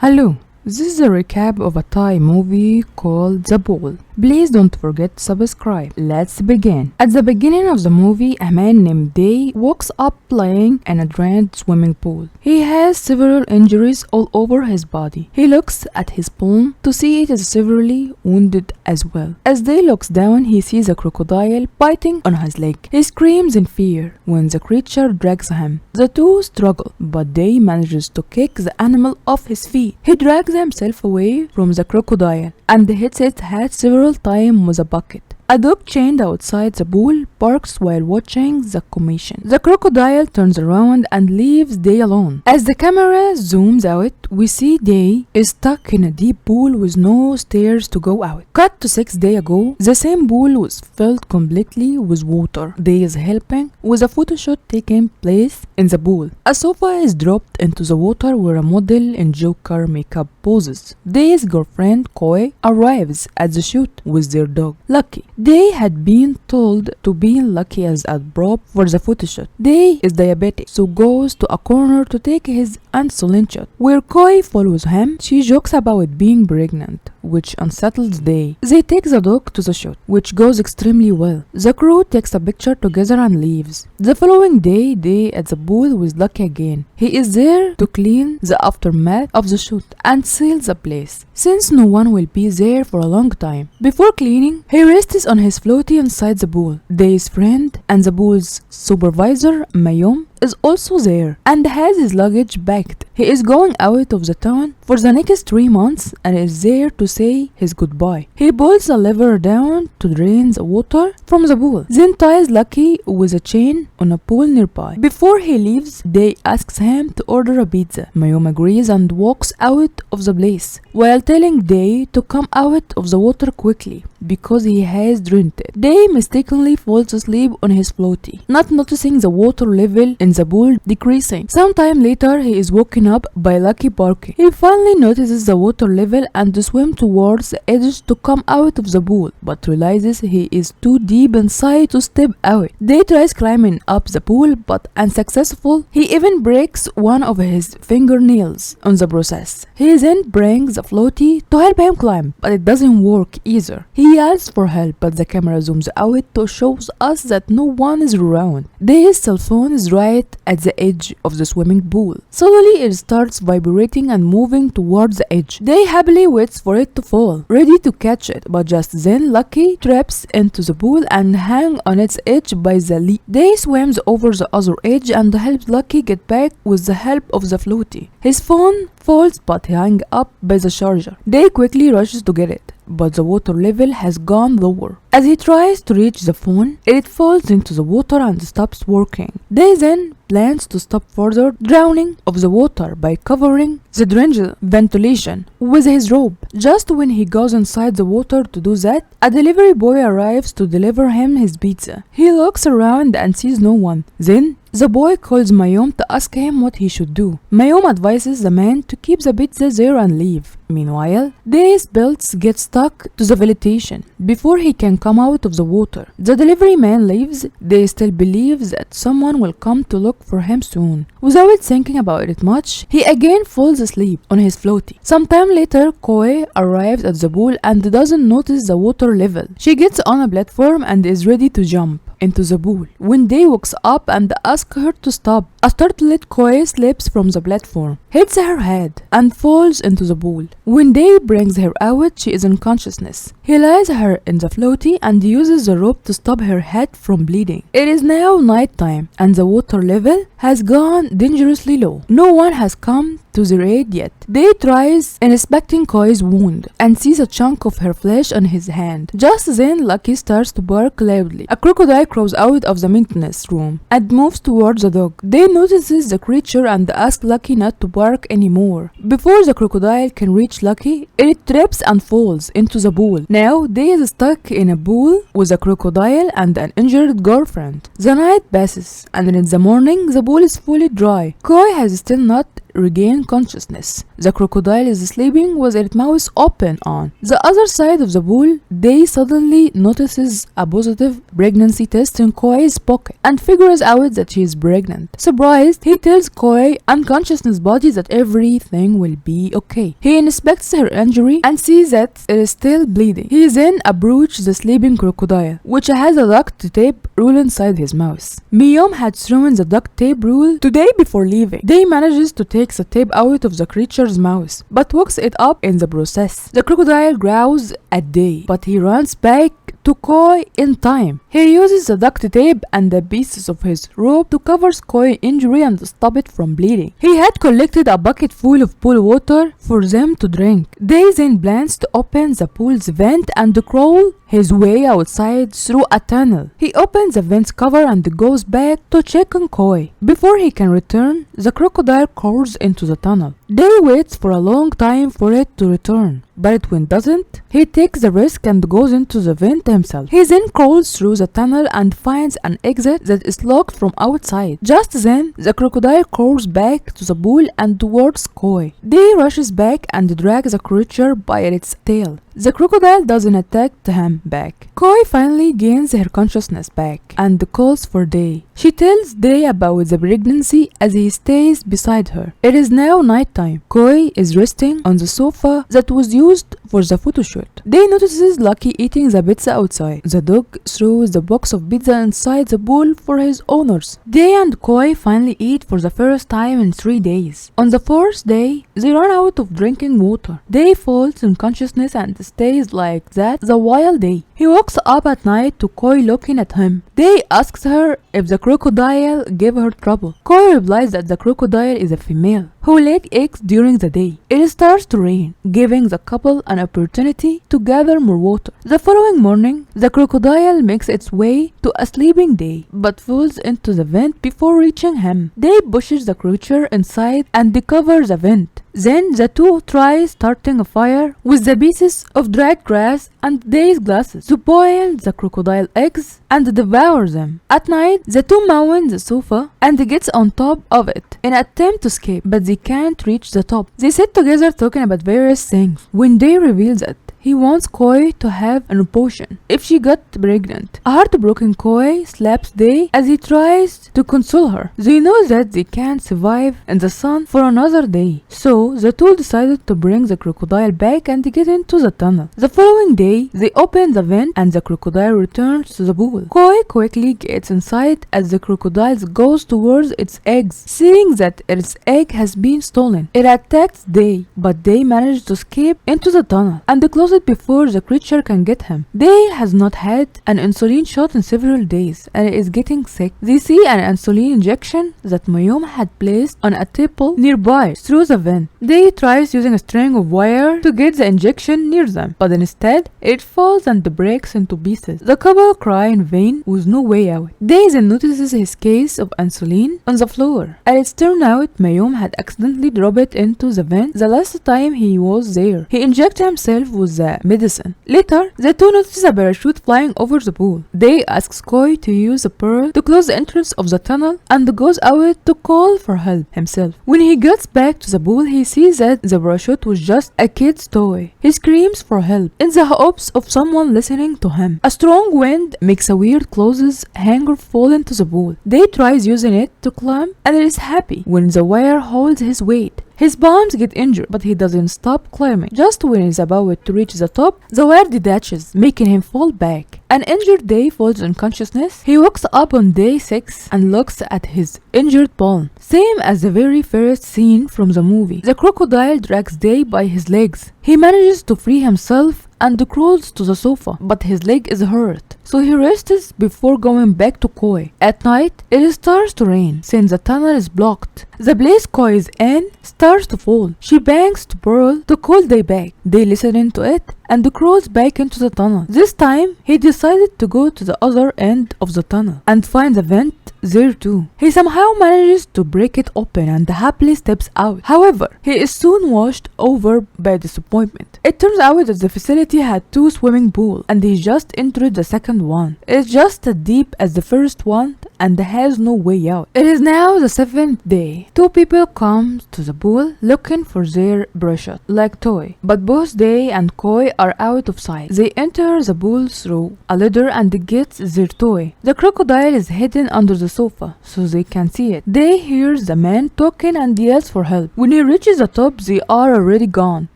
Hello, this is a recap of a Thai movie called The Pool. Please don't forget to subscribe. Let's begin. At the beginning of the movie, a man named Day wakes up playing in a drained swimming pool. He has several injuries all over his body. He looks at his palm to see it is severely wounded as well. As Day looks down, he sees a crocodile biting on his leg. He screams in fear when the creature drags him. The two struggle, but Day manages to kick the animal off his feet. He drags himself away from the crocodile and hits its head several times with a bucket. A dog chained outside the pool barks while watching the commotion. The crocodile turns around and leaves Day alone. As the camera zooms out, we see Day is stuck in a deep pool with no stairs to go out. Cut to 6 days ago, the same pool was filled completely with water. Day is helping with a photo shoot taking place in the pool. A sofa is dropped into the water where a model in Joker makeup poses. Day's girlfriend Koi arrives at the shoot with their dog, Lucky. Day had been told to be Lucky as a prop for the photoshoot. Day is diabetic, so goes to a corner to take his insulin shot. Where Koi follows him, she jokes about being pregnant, which unsettles Day. They take the dog to the shoot, which goes extremely well. The crew takes a picture together and leaves. The following day, Day at the pool with Lucky again. He is there to clean the aftermath of the shoot and seal the place, since no one will be there for a long time. Before cleaning, he rests on his floaty inside the pool. Day's friend and the pool's supervisor, Mayom, is also there and has his luggage packed. He is going out of the town for the next 3 months and is there to say his goodbye. He pulls the lever down to drain the water from the pool, then ties Lucky with a chain on a pole nearby. Before he leaves, Day asks him to order a pizza. Mayom agrees and walks out of the place while telling Day to come out of the water quickly because he has drowned. Day mistakenly falls asleep on his floaty, not noticing the water level in the pool decreasing. Sometime later, he is woken up by Lucky barking. He finally notices the water level and swims towards the edge to come out of the pool, but realizes he is too deep inside to step out. Day tries climbing up the pool, but unsuccessful. He even breaks one of his fingernails on the process. He then brings the floaty to help him climb, but it doesn't work either. He yells for help, but the camera zooms out to show us that no one is around. Day's cell phone is right at the edge of the swimming pool. Suddenly it starts vibrating and moving towards the edge. Day happily waits for it to fall, ready to catch it, but just then Lucky trips into the pool and hangs on its edge by the lead. Day swims over the other edge and helps Lucky get back with the help of the floaty. His phone falls but he hangs up by the charger. Day quickly rushes to get it, but the water level has gone lower. As he tries to reach the phone, it falls into the water and stops working. Day then plans to stop further drowning of the water by covering the drainage ventilation with his rope. Just when he goes inside the water to do that, a delivery boy arrives to deliver him his pizza. He looks around and sees no one. Then the boy calls Mayom to ask him what he should do. Mayom advises the man to keep the pizza there and leave. Meanwhile, Day's belts get stuck to the vegetation before he can come out of the water. The delivery man leaves. Day still believes that someone will come to look for him soon. Without thinking about it much, he again falls asleep on his floaty. Sometime later, Koi arrives at the pool and doesn't notice the water level. She gets on a platform and is ready to jump into the pool when Day wakes up and asks her to stop. A startled Koi slips from the platform, hits her head, and falls into the pool. When Day brings her out, she is unconsciousness. He lies her in the floaty and uses the rope to stop her head from bleeding. It is now night time and the water level has gone dangerously low. No one has come to the aid yet. Day tries inspecting Koi's wound and sees a chunk of her flesh on his hand. Just then, Lucky starts to bark loudly. A crocodile crawls out of the maintenance room and moves towards the dog. Day notices the creature and asks Lucky not to bark anymore. Before the crocodile can reach Lucky, it trips and falls into the pool. Now, Day is stuck in a pool with a crocodile and an injured girlfriend. The night passes, and in the morning, the pool is fully dry. Koi has still not regain consciousness. The crocodile is sleeping with its mouth open on the other side of the pool. Day suddenly notices a positive pregnancy test in Koi's pocket and figures out that she is pregnant. Surprised, he tells Koi, unconsciousness body, that everything will be okay. He inspects her injury and sees that it is still bleeding. He then approaches the sleeping crocodile, which has a duct tape rule inside his mouth. Miyom had thrown the duct tape rule today before leaving. Day manages to take the tape out of the creature's mouth, but walks it up in the process. The crocodile growls at Day, but he runs back to Koi in time. He uses the duct tape and the pieces of his rope to cover Koi's injury and stop it from bleeding. He had collected a bucket full of pool water for them to drink. Day then plans to open the pool's vent and crawl his way outside through a tunnel. He opens the vent's cover and goes back to check on Koi. Before he can return, the crocodile crawls into the tunnel. Day waits for a long time for it to return, but when it doesn't, he takes the risk and goes into the vent himself. He then crawls through the tunnel and finds an exit that is locked from outside. Just then, the crocodile crawls back to the pool and towards Koi. Day rushes back and drags the creature by its tail. The crocodile doesn't attack him back. Koi finally gains her consciousness back and calls for Day. She tells Day about the pregnancy as he stays beside her. It is now nighttime. Koi is resting on the sofa that was used for the photo shoot. Day notices Lucky eating the pizza outside. The dog throws the box of pizza inside the bowl for his owners. Day and Koi finally eat for the first time in 3 days. On the 4th day, they run out of drinking water. Day falls unconsciousness and stays like that the whole day. He wakes up at night to Koi looking at him. Day asks her if the crocodile gave her trouble. Koi replies that the crocodile is a female who laid eggs during the day. It starts to rain, giving the couple an opportunity to gather more water. The following morning, the crocodile makes its way to a sleeping Day, but falls into the vent before reaching him. Day pushes the creature inside and covers the vent. Then the two try starting a fire with the pieces of dried grass and Day's glasses to boil the crocodile eggs and devour them. At night, the two mount the sofa and gets on top of it in an attempt to escape, but they can't reach the top. They sit together talking about various things when Day reveals that he wants Koi to have an abortion if she got pregnant. A heartbroken Koi slaps Day as he tries to console her. They know that they can't survive in the sun for another day, so the two decided to bring the crocodile back and get into the tunnel. The following day, they open the vent and the crocodile returns to the pool. Koi quickly gets inside as the crocodile goes towards its eggs. Seeing that its egg has been stolen, it attacks Day, but Day manages to escape into the tunnel and close it before the creature can get him. Day has not had an insulin shot in several days and is getting sick. They see an insulin injection that Mayum had placed on a table nearby through the vent. Day tries using a string of wire to get the injection near them, but instead it falls and breaks into pieces. The couple cry in vain with no way out. Day then notices his case of insulin on the floor, and it turned out Mayum had accidentally dropped it into the vent the last time he was there. He injected himself with the medicine. Later, the two notice a parachute flying over the pool. Day asks Koi to use a pearl to close the entrance of the tunnel and goes out to call for help himself. When he gets back to the pool, he sees that the parachute was just a kid's toy. He screams for help in the hopes of someone listening to him. A strong wind makes a weird clothes hanger fall into the pool. Day tries using it to climb and is happy when the wire holds his weight. His palms get injured, but he doesn't stop climbing. Just when he's about to reach the top, the wire detaches, making him fall back. An injured Day falls unconsciousness. He wakes up on day 6 and looks at his injured palm. Same as the very first scene from the movie. The crocodile drags Day by his legs. He manages to free himself and crawls to the sofa, but his leg is hurt, so he rests before going back to Koi. At night, it starts to rain since the tunnel is blocked. The place Koi is in starts to fall. She bangs to Pearl to call Day back. Day listens to it and crawls back into the tunnel. This time, he decided to go to the other end of the tunnel and find the vent there too. He somehow manages to break it open and happily steps out. However, he is soon washed over by disappointment. It turns out that the facility had two swimming pools and he just entered the second one. It's just as deep as the first one and has no way out. It is now the 7th day. Two people come to the pool looking for their brushes, like Toy. But both Day and Koi are out of sight. They enter the pool through a ladder and get their toy. The crocodile is hidden under the sofa, so they can see it. Day hears the man talking and yells for help. When he reaches the top, they are already gone,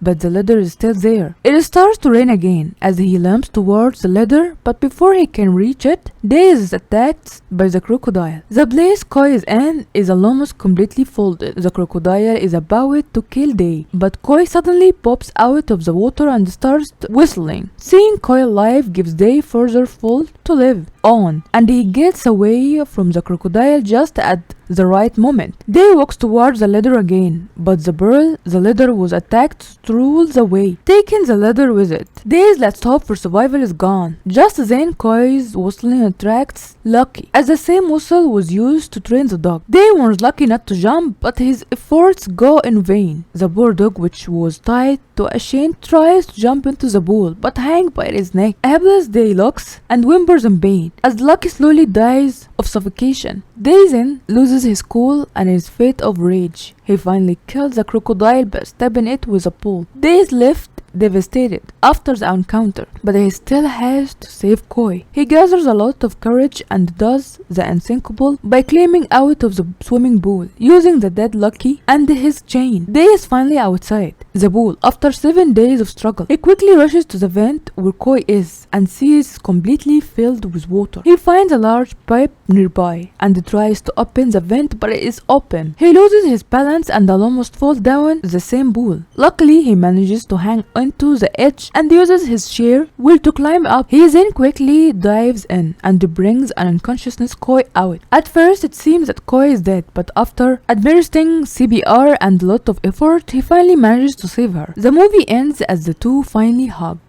but the ladder is still there. It starts to rain again as he limps towards the ladder, but before he can reach it, Day is attacked by the crocodile. The place Koi is in is almost completely folded. The crocodile is about to kill Day, but Koi suddenly pops out of the water and starts whistling. Seeing Koi alive gives Day further fuel to live on, and he gets away from the crocodile just at the right moment. Day walks towards the ladder again, but the ladder was attacked through the way, taking the ladder with it. Day's last hope for survival is gone. Just then, Koi's whistling attracts Lucky, as the same whistle was used to train the dog. Day warns Lucky not to jump, but his efforts go in vain. The poor dog, which was tied to a chain, tries to jump into the pool, but hangs by his neck. A helpless Day looks and whimpers in pain, as Lucky slowly dies of suffocation. Day then loses his cool and his fit of rage. He finally kills the crocodile by stabbing it with a pole. Day is left devastated after the encounter, but he still has to save Koi. He gathers a lot of courage and does the unthinkable by climbing out of the swimming pool using the dead Lucky and his chain. Day is finally outside the pool after 7 days of struggle. He quickly rushes to the vent where Koi is and sees completely filled with water. He finds a large pipe nearby and tries to open the vent, but it is open. He loses his balance and almost falls down the same pool. Luckily, he manages to hang onto the edge and uses his sheer will to climb up. He then quickly dives in and brings an unconscious Koi out. At first, it seems that Koi is dead, but after administering CPR and a lot of effort, he finally manages to save her. The movie ends as the two finally hug.